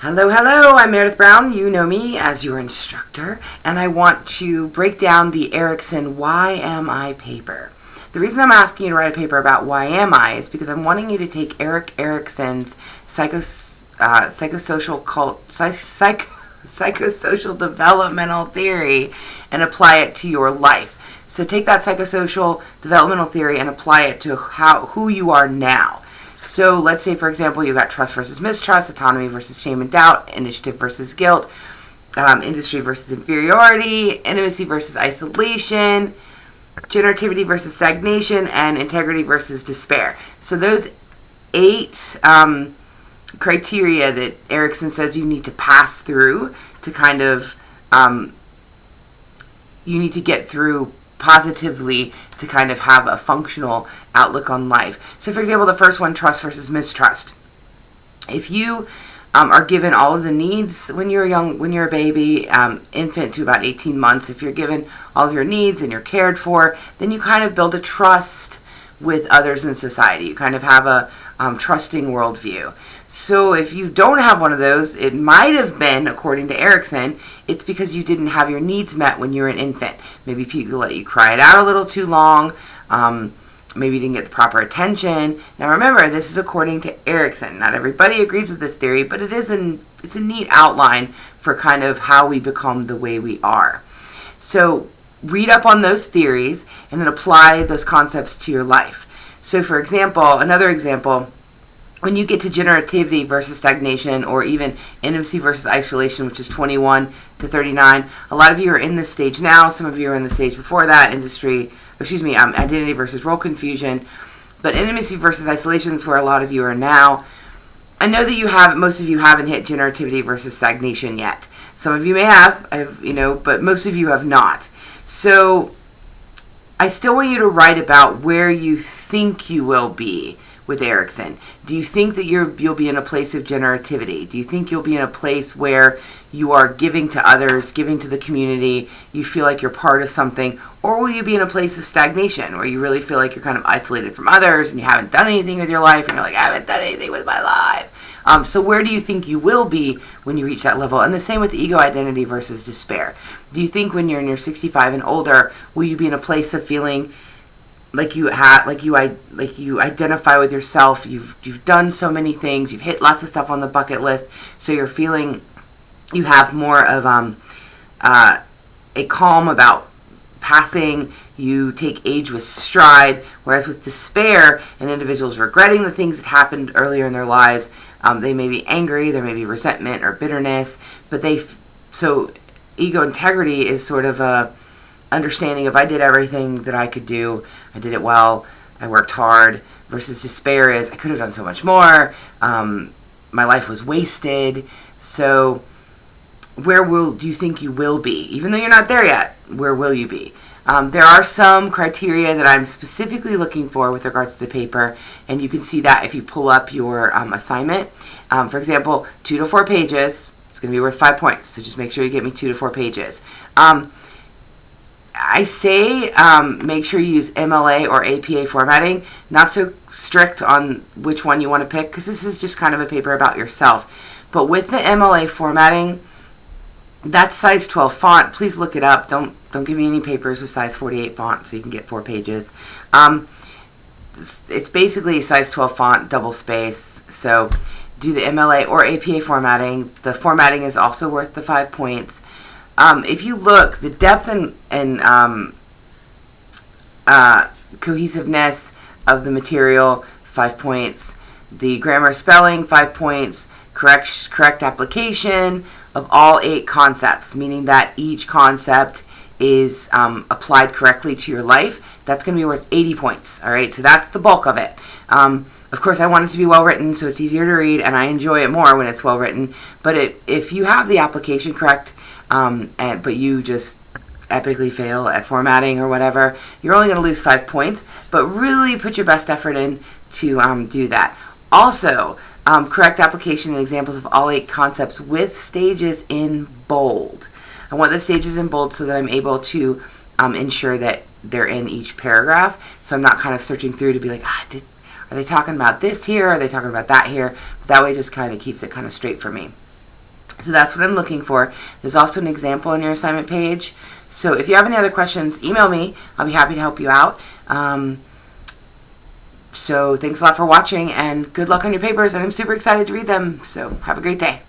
Hello, hello, I'm Meredith Brown. You know me as your instructor, and I want to break down the Erickson Why Am I paper. The reason I'm asking you to write a paper about why am I is because I'm wanting you to take Erickson's psychosocial developmental theory and apply it to your life. So take that psychosocial developmental theory and apply it to who you are now. So let's say, for example, you've got trust versus mistrust, autonomy versus shame and doubt, initiative versus guilt, industry versus inferiority, intimacy versus isolation, generativity versus stagnation, and integrity versus despair. So those 8 criteria that Erickson says you need to pass through to kind of, you need to get through positively to kind of have a functional outlook on life. So for example, the first one, trust versus mistrust. If you are given all of the needs when you're a baby, infant to about 18 months, if you're given all of your needs and you're cared for, then you kind of build a trust with others in society. You kind of have a trusting worldview. So if you don't have one of those, it might have been, according to Erickson, it's because you didn't have your needs met when you were an infant. Maybe people let you cry it out a little too long. Maybe you didn't get the proper attention. Now remember, this is according to Erickson. Not everybody agrees with this theory, but it's a neat outline for kind of how we become the way we are. So read up on those theories and then apply those concepts to your life. So for example, another example, when you get to generativity versus stagnation, or even intimacy versus isolation, which is 21 to 39, a lot of you are in this stage now. Some of you are in the stage before that, identity versus role confusion. But intimacy versus isolation is where a lot of you are now. I know that most of you haven't hit generativity versus stagnation yet. Some of you may have, but most of you have not. So I still want you to write about where you think you will be with Erickson. Do you think that you'll be in a place of generativity? Do you think you'll be in a place where you are giving to others, giving to the community, you feel like you're part of something? Or will you be in a place of stagnation where you really feel like you're kind of isolated from others and you haven't done anything with your life and you're like, I haven't done anything with my life? So where do you think you will be when you reach that level? And the same with ego identity versus despair. Do you think when you're in your 65 and older, will you be in a place of feeling like you identify with yourself? You've done so many things. You've hit lots of stuff on the bucket list. So you're feeling you have more of a calm about passing. You take age with stride. Whereas with despair, an individual's regretting the things that happened earlier in their lives. They may be angry. There may be resentment or bitterness. But so ego integrity is sort of a understanding of I did everything that I could do. I did it well. I worked hard. Versus despair is I could have done so much more. My life was wasted. So where do you think you will be? Even though you're not there yet, where will you be? There are some criteria that I'm specifically looking for with regards to the paper, and you can see that if you pull up your assignment. For example, 2 to 4 pages. It's going to be worth 5 points, so just make sure you get me 2 to 4 pages. I say make sure you use MLA or APA formatting. Not so strict on which one you want to pick, because this is just kind of a paper about yourself. But with the MLA formatting, that's size 12 font. Please look it up. Don't give me any papers with size 48 font so you can get 4 pages. It's basically size 12 font, double space. So do the MLA or APA formatting. The formatting is also worth the 5 points. If you look, the depth and cohesiveness of the material, 5 points. The grammar, spelling, 5 points. Correct application of all 8 concepts, meaning that each concept is applied correctly to your life. That's going to be worth 80 points. All right, so that's the bulk of it. Of course, I want it to be well written, so it's easier to read, and I enjoy it more when it's well written. But if you have the application correct, but you just epically fail at formatting or whatever, you're only going to lose 5 points. But really put your best effort in to do that. Also, correct application and examples of all 8 concepts with stages in bold. I want the stages in bold so that I'm able to ensure that they're in each paragraph. So I'm not kind of searching through to be like, are they talking about this here? Are they talking about that here? That way it just kind of keeps it kind of straight for me. So that's what I'm looking for. There's also an example on your assignment page. So if you have any other questions, email me. I'll be happy to help you out. So thanks a lot for watching, and good luck on your papers, and I'm super excited to read them. So have a great day.